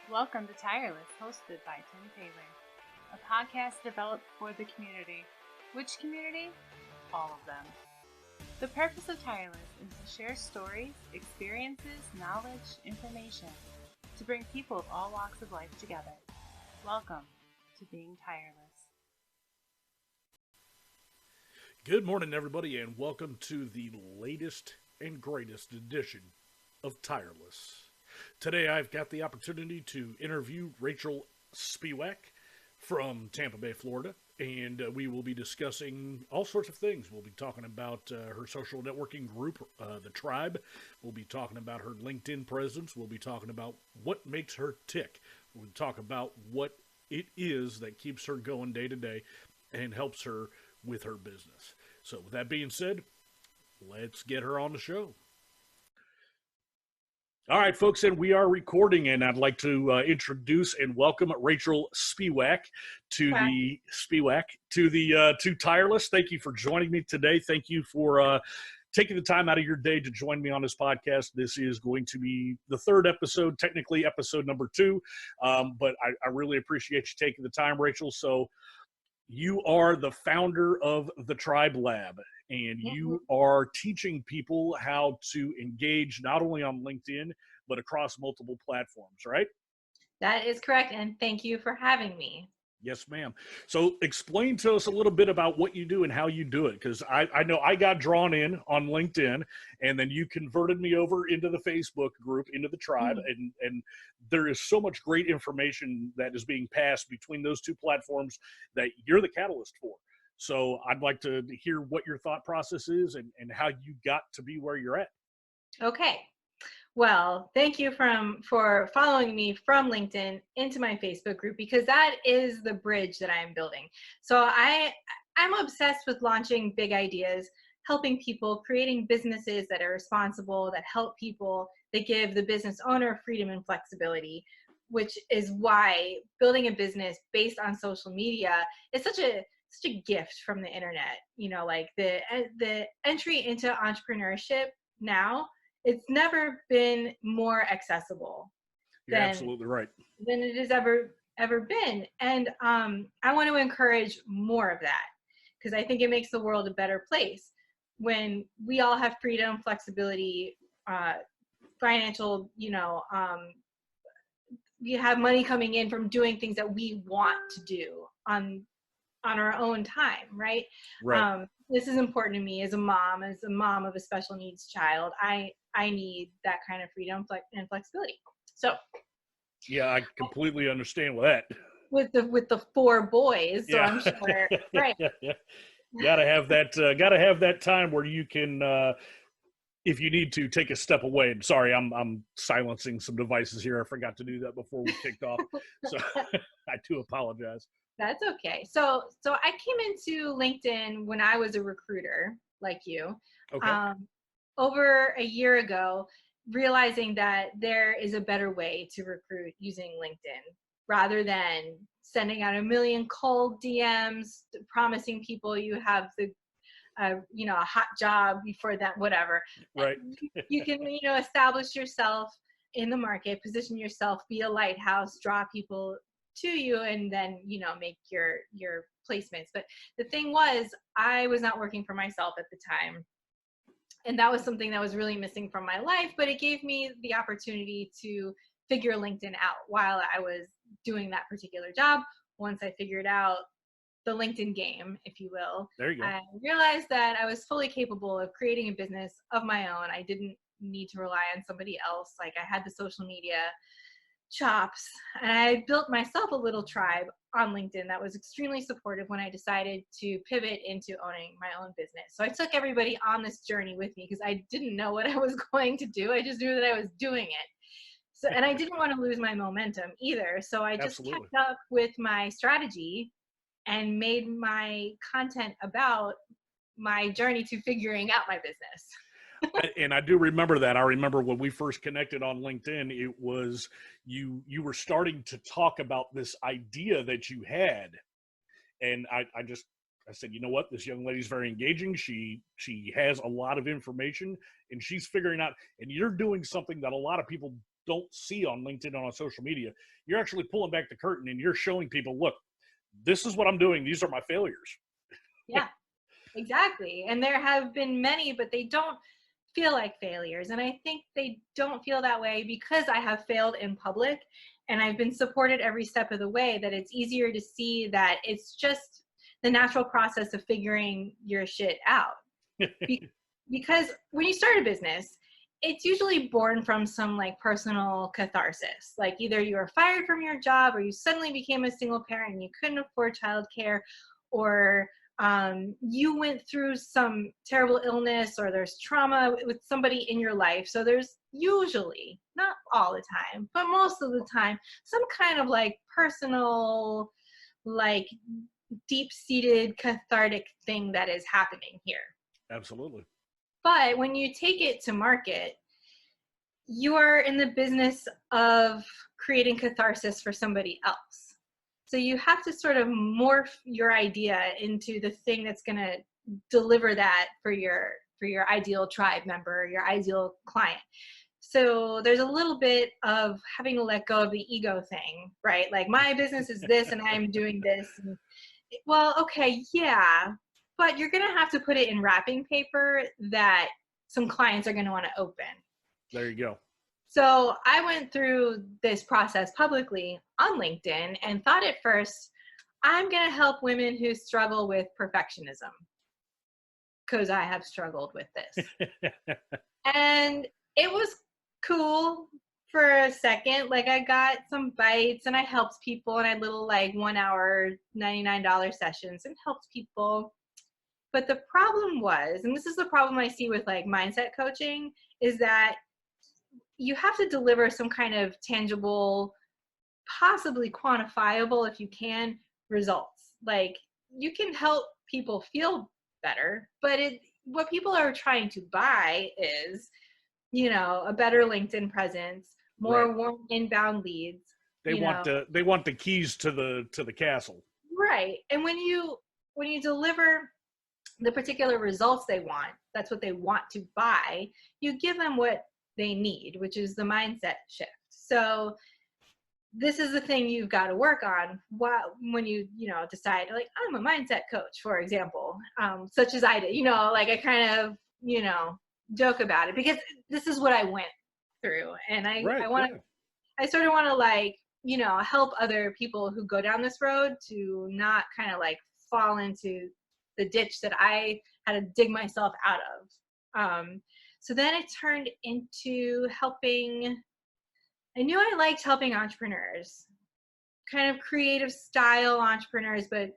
Welcome to Tireless, hosted by Tim Taylor, a podcast developed for the community. Which community? All of them. The purpose of Tireless is to share stories, experiences, knowledge, information, to bring people of all walks of life together. Welcome to Being Tireless. Good morning, everybody, and welcome to the latest and greatest edition of Tireless. Today, I've got the opportunity to interview Rachael Spiewak from Tampa Bay, Florida, and we will be discussing all sorts of things. We'll be talking about her social networking group, The Tribe. We'll be talking about her LinkedIn presence. We'll be talking about what makes her tick. We'll talk about what it is that keeps her going day to day and helps her with her business. So with that being said, let's get her on the show. All right, folks, and we are recording, and I'd like to introduce and welcome Rachael Spiewak to Tireless. Thank you for joining me today. Thank you for taking the time out of your day to join me on this podcast. This is going to be the third episode, technically episode number 2, but I really appreciate you taking the time, Rachael. So you are the founder of the Tribe Lab, and you are teaching people how to engage not only on LinkedIn, but across multiple platforms, right? That is correct, and thank you for having me. Yes, ma'am. So explain to us a little bit about what you do and how you do it, because I know I got drawn in on LinkedIn, and then you converted me over into the Facebook group, into the Tribe, and there is so much great information that is being passed between those two platforms that you're the catalyst for. So I'd like to hear what your thought process is and how you got to be where you're at. Okay. Well, thank you for following me from LinkedIn into my Facebook group, because that is the bridge that I am building. So I'm obsessed with launching big ideas, helping people, creating businesses that are responsible, that help people, that give the business owner freedom and flexibility, which is why building a business based on social media is such a gift from the internet. You know, like the entry into entrepreneurship now, it's never been more accessible. You're absolutely right. Than it has ever been. And I want to encourage more of that, because I think it makes the world a better place when we all have freedom, flexibility, financial, we have money coming in from doing things that we want to do on our own time, right? This is important to me as a mom of a special needs child. I need that kind of freedom and flexibility. So yeah, I completely understand that. With the 4 boys, so yeah. I'm sure, right? Yeah. Gotta have that time where you can, if you need to, take a step away. And sorry, I'm silencing some devices here. I forgot to do that before we kicked off, so I do apologize. That's okay. So I came into LinkedIn when I was a recruiter, like you, over a year ago, realizing that there is a better way to recruit using LinkedIn rather than sending out a million cold DMs, promising people you have the, a hot job before that, whatever. Right. You can, establish yourself in the market, position yourself, be a lighthouse, draw people to you, and then make your placements. But the thing was, I was not working for myself at the time, and that was something that was really missing from my life. But it gave me the opportunity to figure LinkedIn out while I was doing that particular job. Once I figured out the LinkedIn game, if you will, there you go. I realized that I was fully capable of creating a business of my own. I didn't need to rely on somebody else. Like, I had the social media chops, and I built myself a little tribe on LinkedIn that was extremely supportive when I decided to pivot into owning my own business. So I took everybody on this journey with me, because I didn't know what I was going to do. I just knew that I was doing it. So, and I didn't want to lose my momentum either. So I just kept up with my strategy and made my content about my journey to figuring out my business. And I do remember that. I remember when we first connected on LinkedIn, it was you were starting to talk about this idea that you had. And I said, you know what? This young lady's very engaging. She has a lot of information, and she's figuring out, and you're doing something that a lot of people don't see on LinkedIn and on social media. You're actually pulling back the curtain and you're showing people, look, this is what I'm doing. These are my failures. Yeah, exactly. And there have been many, but they don't feel like failures. And I think they don't feel that way because I have failed in public and I've been supported every step of the way, that it's easier to see that it's just the natural process of figuring your shit out. Because when you start a business, it's usually born from some like personal catharsis. Like either you were fired from your job, or you suddenly became a single parent and you couldn't afford childcare, or you went through some terrible illness, or there's trauma with somebody in your life. So there's usually, not all the time, but most of the time, some kind of like personal, like deep-seated cathartic thing that is happening here. Absolutely. But when you take it to market, you are in the business of creating catharsis for somebody else. So you have to sort of morph your idea into the thing that's going to deliver that for your ideal tribe member, your ideal client. So there's a little bit of having to let go of the ego thing, right? Like my business is this and I'm doing this. And, well, okay, yeah, but you're going to have to put it in wrapping paper that some clients are going to want to open. There you go. So I went through this process publicly on LinkedIn and thought at first, I'm going to help women who struggle with perfectionism, because I have struggled with this. And it was cool for a second. Like I got some bites and I helped people, and I had little like 1 hour, $99 sessions and helped people. But the problem was, and this is the problem I see with like mindset coaching, is that you have to deliver some kind of tangible, possibly quantifiable, if you can, results. Like you can help people feel better, but what people are trying to buy is, you know, a better LinkedIn presence, more warm inbound leads. They want the keys to the castle. Right. And when you deliver the particular results they want, that's what they want to buy, you give them what they need, which is the mindset shift. So this is the thing you've got to work on when you decide, like, I'm a mindset coach, for example, such as I did, like I kind of, joke about it because this is what I went through. And I sort of want to like, help other people who go down this road to not kind of like fall into the ditch that I had to dig myself out of. So then it turned into helping. I knew I liked helping entrepreneurs, kind of creative style entrepreneurs, but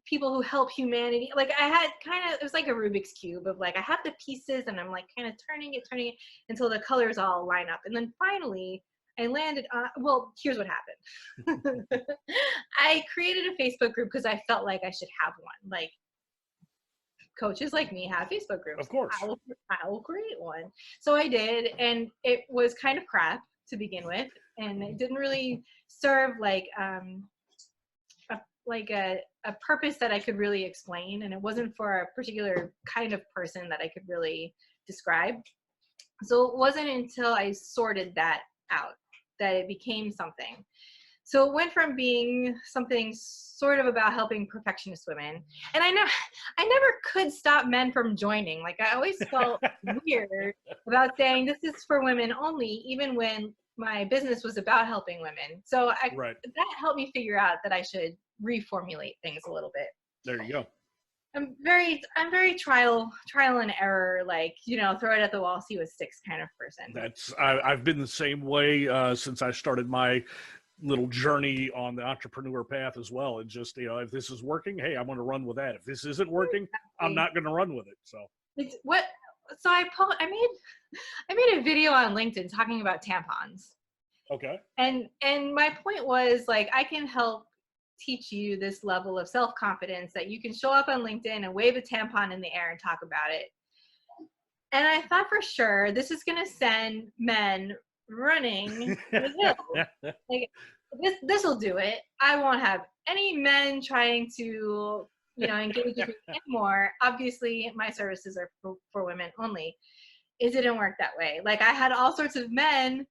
people who help humanity. Like I had it was like a Rubik's Cube of like, I have the pieces and I'm like kind of turning it until the colors all line up. And then finally I landed on, well, here's what happened. I created a Facebook group because I felt like I should have one. Like, coaches like me have Facebook groups. Of course. I will create one. So I did, and it was kind of crap to begin with, and it didn't really serve like a purpose that I could really explain, and it wasn't for a particular kind of person that I could really describe. So it wasn't until I sorted that out that it became something. So it went from being something sort of about helping perfectionist women. And I never could stop men from joining. Like I always felt weird about saying this is for women only, even when my business was about helping women. So that helped me figure out that I should reformulate things a little bit. There you go. I'm very trial and error, like, throw it at the wall, see what sticks kind of person. I've been the same way since I started my little journey on the entrepreneur path as well. And just, if this is working, hey, I'm going to run with that. If this isn't working, I'm not going to run with it. So I made a video on LinkedIn talking about tampons. Okay. And my point was like, I can help teach you this level of self-confidence that you can show up on LinkedIn and wave a tampon in the air and talk about it. And I thought for sure this is going to send men running the hill. Like this will do it. I won't have any men trying to engage with me anymore. Obviously my services are for women only. It didn't work that way. Like I had all sorts of men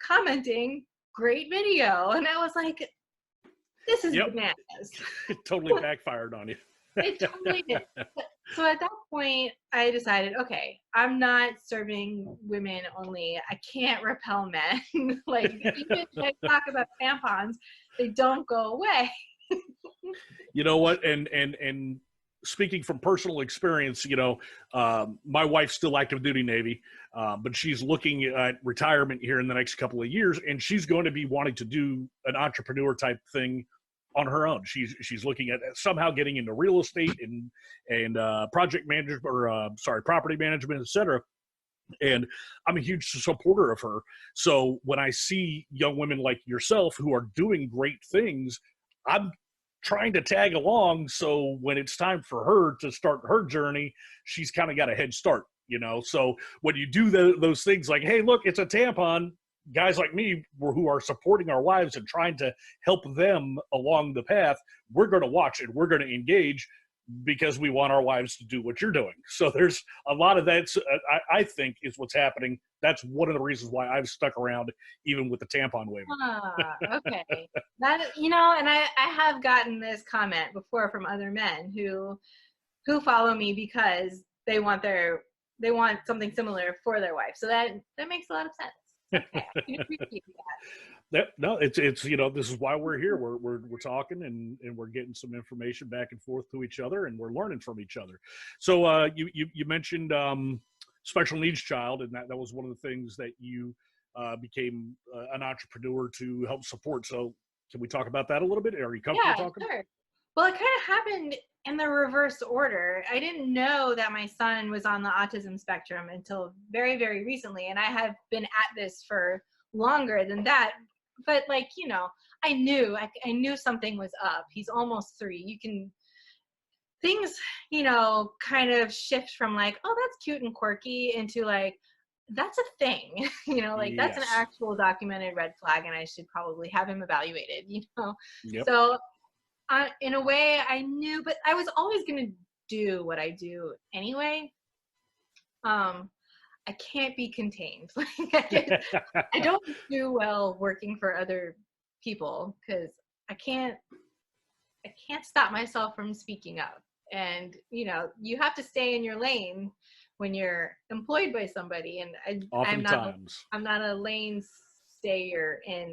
commenting, "Great video." And I was like, this is bananas. It totally backfired on you. It totally did. So at that point, I decided, okay, I'm not serving women only. I can't repel men. Like, even if I talk about tampons, they don't go away. You know what? And speaking from personal experience, my wife's still active duty Navy, but she's looking at retirement here in the next couple of years, and she's going to be wanting to do an entrepreneur type thing on her own. She's looking at somehow getting into real estate and project management, or property management, etc. And I'm a huge supporter of her. So when I see young women like yourself who are doing great things, I'm trying to tag along. So when it's time for her to start her journey, she's kind of got a head start, So when you do those things like, hey, look, it's a tampon, guys like me who are supporting our wives and trying to help them along the path, we're going to watch it. We're going to engage because we want our wives to do what you're doing. So there's a lot of that, I think, is what's happening. That's one of the reasons why I've stuck around even with the tampon waiver. Okay. That, and I have gotten this comment before from other men who follow me because they want something similar for their wife. So that makes a lot of sense. Okay, I can appreciate that. No, it's this is why we're here. We're talking and we're getting some information back and forth to each other, and we're learning from each other. So you mentioned special needs child, and that was one of the things that you became an entrepreneur to help support. So can we talk about that a little bit? Are you comfortable talking? Sure. Well, it kind of happened in the reverse order. I didn't know that my son was on the autism spectrum until very, very recently. And I have been at this for longer than that. But I knew something was up. He's almost 3. Things, kind of shift from like, oh, that's cute and quirky into like, that's a thing, that's an actual documented red flag, and I should probably have him evaluated, Yep. So in a way I knew, but I was always going to do what I do anyway. I can't be contained. I don't do well working for other people because I can't stop myself from speaking up. And, you have to stay in your lane when you're employed by somebody. And I'm not a lane stayer in.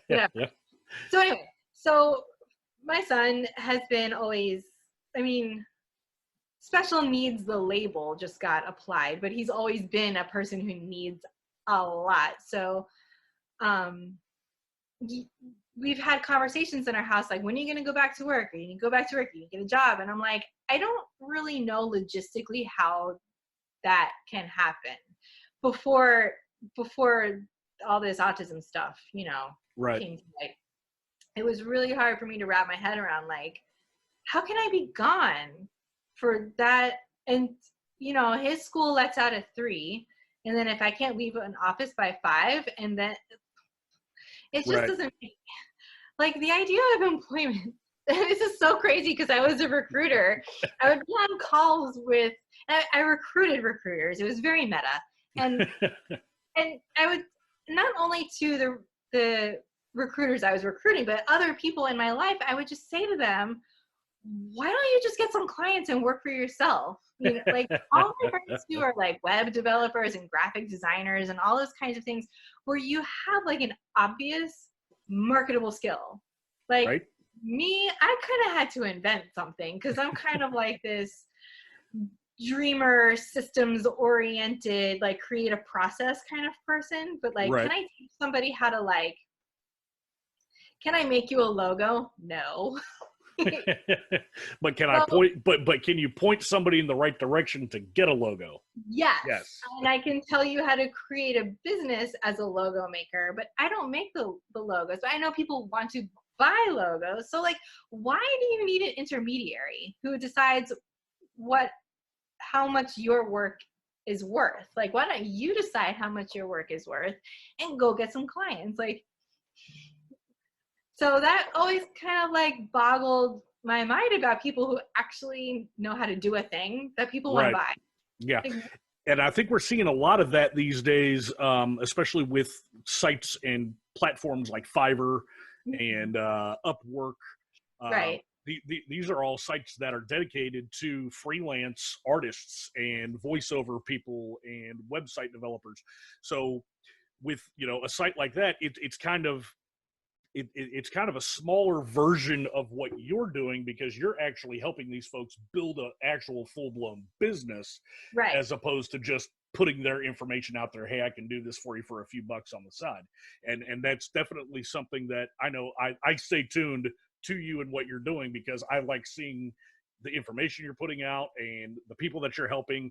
Yeah. So anyway, my son has been always, special needs, the label just got applied, but he's always been a person who needs a lot. So we've had conversations in our house like, when are you going to go back to work? Are you going to go back to work? Are you going to get a job? And I'm like, I don't really know logistically how that can happen before all this autism stuff, right. came to light. It was really hard for me to wrap my head around, like, how can I be gone for that? And, his school lets out at 3. And then if I can't leave an office by 5, and then it just doesn't, like, the idea of employment. This is so crazy because I was a recruiter. I would be on calls with, I recruited recruiters. It was very meta. And I would, not only to the recruiters I was recruiting, but other people in my life, I would just say to them, why don't you just get some clients and work for yourself? Like, all my friends do are like web developers and graphic designers and all those kinds of things where you have like an obvious marketable skill. Like me, I kind of had to invent something because I'm kind of like this dreamer, systems oriented, like create a process kind of person. But like, can I teach somebody how to can I make you a logo? No. But can I point? But can you point somebody in the right direction to get a logo? Yes. And I can tell you how to create a business as a logo maker, but I don't make the logos. But I know people want to buy logos. So like, why do you need an intermediary who decides how much your work is worth? Like, why don't you decide how much your work is worth and go get some clients? Like, so that always kind of like boggled my mind about people who actually know how to do a thing that people want to buy. Yeah. And I think we're seeing a lot of that these days, especially with sites and platforms like Fiverr and Upwork. Right. These are all sites that are dedicated to freelance artists and voiceover people and website developers. So with, a site like that, it's kind of it's kind of a smaller version of what you're doing, because you're actually helping these folks build an actual full-blown business, Right. as opposed to just putting their information out there. Hey, I can do this for you for a few bucks on the side. And that's definitely something that I know I stay tuned to you and what you're doing, because I like seeing the information you're putting out and the people that you're helping.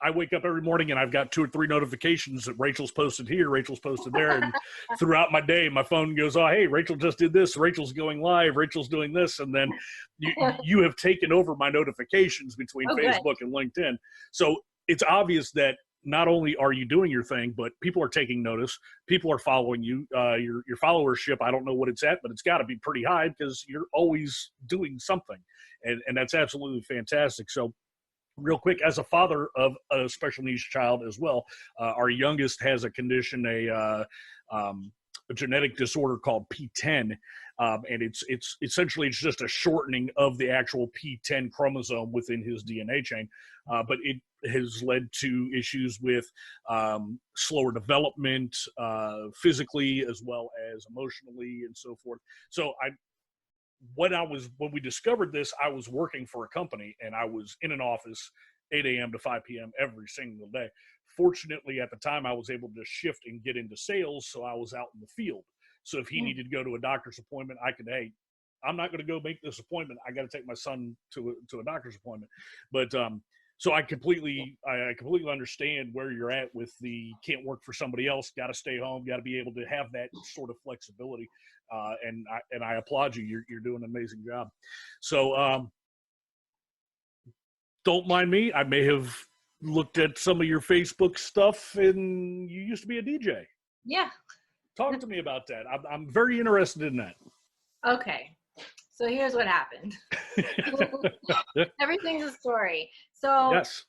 I wake up every morning and I've got 2 or 3 notifications that Rachel's posted here, Rachel's posted there. And throughout my day, my phone goes, oh, hey, Rachel just did this. Rachel's going live. Rachel's doing this. And then you have taken over my notifications between Facebook and LinkedIn. So it's obvious that not only are you doing your thing, but people are taking notice. People are following you. Your followership, I don't know what it's at, but it's got to be pretty high, because you're always doing something. And that's absolutely fantastic. So, real quick, as a father of a special needs child as well, our youngest has a condition, a genetic disorder called P10, and it's essentially just a shortening of the actual P10 chromosome within his DNA chain, but it has led to issues with slower development, physically as well as emotionally and so forth. So when we discovered this, I was working for a company and I was in an office 8 a.m. to 5 p.m. every single day. Fortunately, at the time, I was able to shift and get into sales, so I was out in the field. So if he needed to go to a doctor's appointment, I could, hey, I'm not going to go make this appointment. I got to take my son to a doctor's appointment. But so I completely understand where you're at with the can't work for somebody else, got to stay home, got to be able to have that sort of flexibility. And I applaud you. You're doing an amazing job. So don't mind me. I may have looked at some of your Facebook stuff, and you used to be a DJ. Yeah. Talk to me about that. I'm very interested in that. Okay. So here's what happened. Everything's a story. So yes.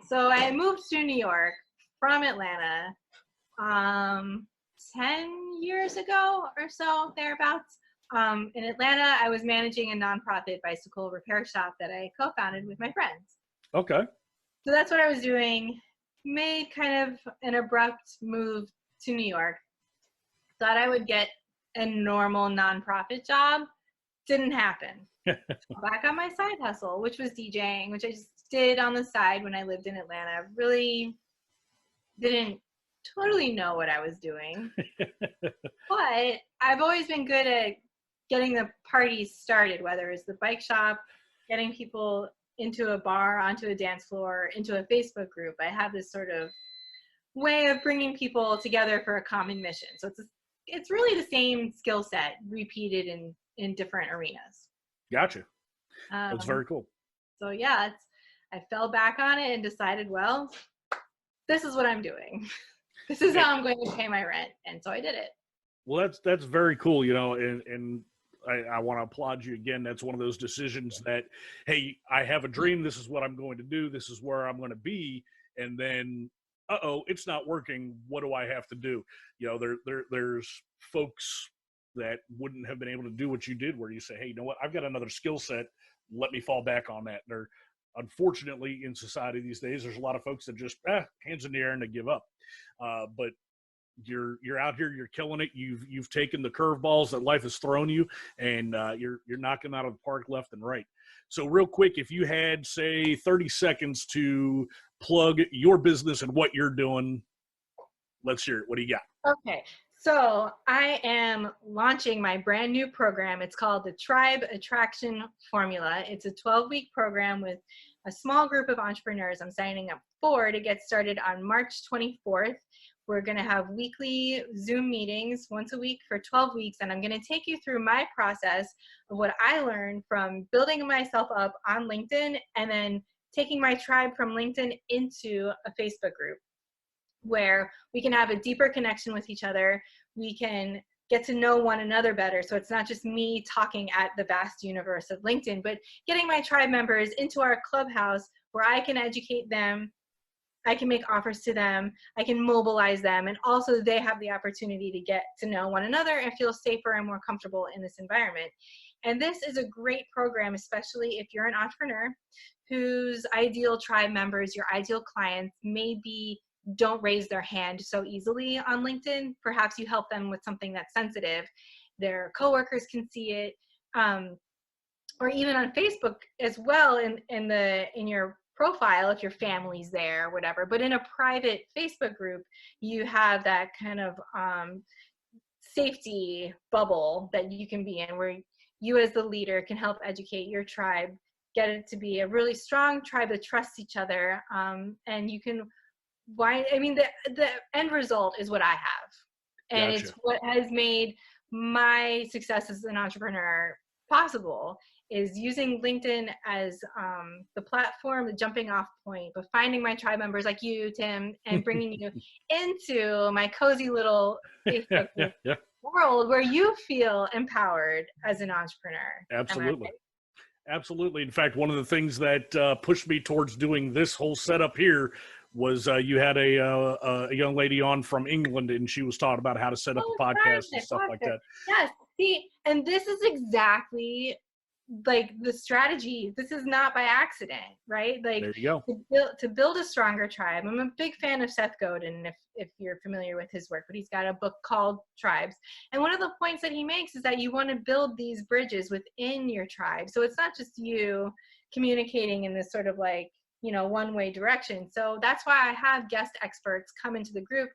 So I moved to New York from Atlanta 10 years ago or so, thereabouts. In Atlanta, I was managing a nonprofit bicycle repair shop that I co-founded with my friends. Okay. So that's what I was doing. Made kind of an abrupt move to New York. Thought I would get a normal nonprofit job. Didn't happen. Back on my side hustle, which was DJing, which I just did on the side when I lived in Atlanta. Really didn't totally know what I was doing. But I've always been good at getting the parties started, whether it's the bike shop, getting people into a bar, onto a dance floor, into a Facebook group. I have this sort of way of bringing people together for a common mission. So it's really the same skill set repeated in different arenas. Gotcha. That's very cool. So yeah, I fell back on it and decided, well, this is what I'm doing. This is how I'm going to pay my rent. And so I did it. Well, that's very cool, and I want to applaud you again. That's one of those decisions that, hey, I have a dream. This is what I'm going to do. This is where I'm going to be. And then, it's not working. What do I have to do? There's folks that wouldn't have been able to do what you did, where you say, hey, you know what? I've got another skill set. Let me fall back on that. Unfortunately, in society these days, there's a lot of folks that just hands in the air and they give up. But you're out here, you're killing it. You've taken the curveballs that life has thrown you, and you're knocking them out of the park left and right. So real quick, if you had, say, 30 seconds to plug your business and what you're doing, let's hear it. What do you got? Okay. So I am launching my brand new program. It's called the Tribe Attraction Formula. It's a 12-week program with a small group of entrepreneurs I'm signing up for to get started on March 24th. We're going to have weekly Zoom meetings once a week for 12 weeks, and I'm going to take you through my process of what I learned from building myself up on LinkedIn and then taking my tribe from LinkedIn into a Facebook group, where we can have a deeper connection with each other. We can get to know one another better. So it's not just me talking at the vast universe of LinkedIn, but getting my tribe members into our clubhouse where I can educate them I can make offers to them, I can mobilize them, and also they have the opportunity to get to know one another and feel safer and more comfortable in this environment. And this is a great program, especially if you're an entrepreneur whose ideal tribe members, your ideal clients, maybe don't raise their hand so easily on LinkedIn. Perhaps you help them with something that's sensitive. Their coworkers can see it, or even on Facebook as well, in your profile if your family's there or whatever. But in a private Facebook group, you have that kind of safety bubble that you can be in, where you as the leader can help educate your tribe, get it to be a really strong tribe that trusts each other, and you can the end result is what I have, and Gotcha. it's what has made my success as an entrepreneur possible, is using LinkedIn as the platform, the jumping off point, but finding my tribe members like you, Tim, and bringing you into my cozy little Facebook group Yeah. world where you feel empowered as an entrepreneur. Absolutely. Absolutely. In fact, one of the things that pushed me towards doing this whole setup here was you had a young lady on from England, and she was talking about how to set up a podcast and stuff like that. Yes. See, and this is exactly like the strategy. This is not by accident, right? Like, there you go. To build a stronger tribe. I'm a big fan of Seth Godin, if you're familiar with his work, but he's got a book called Tribes. And one of the points that he makes is that you want to build these bridges within your tribe. So it's not just you communicating in this sort of like, one-way direction. So that's why I have guest experts come into the group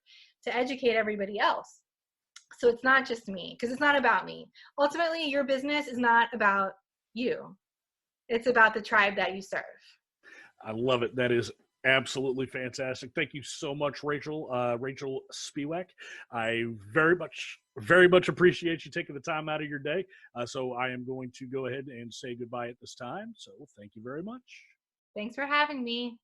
to educate everybody else. So it's not just me, because it's not about me. Ultimately, your business is not about you. It's about the tribe that you serve. I love it. That is absolutely fantastic. Thank you so much, Rachael. Rachael Spiewak. I very much appreciate you taking the time out of your day. So I am going to go ahead and say goodbye at this time. So thank you very much. Thanks for having me.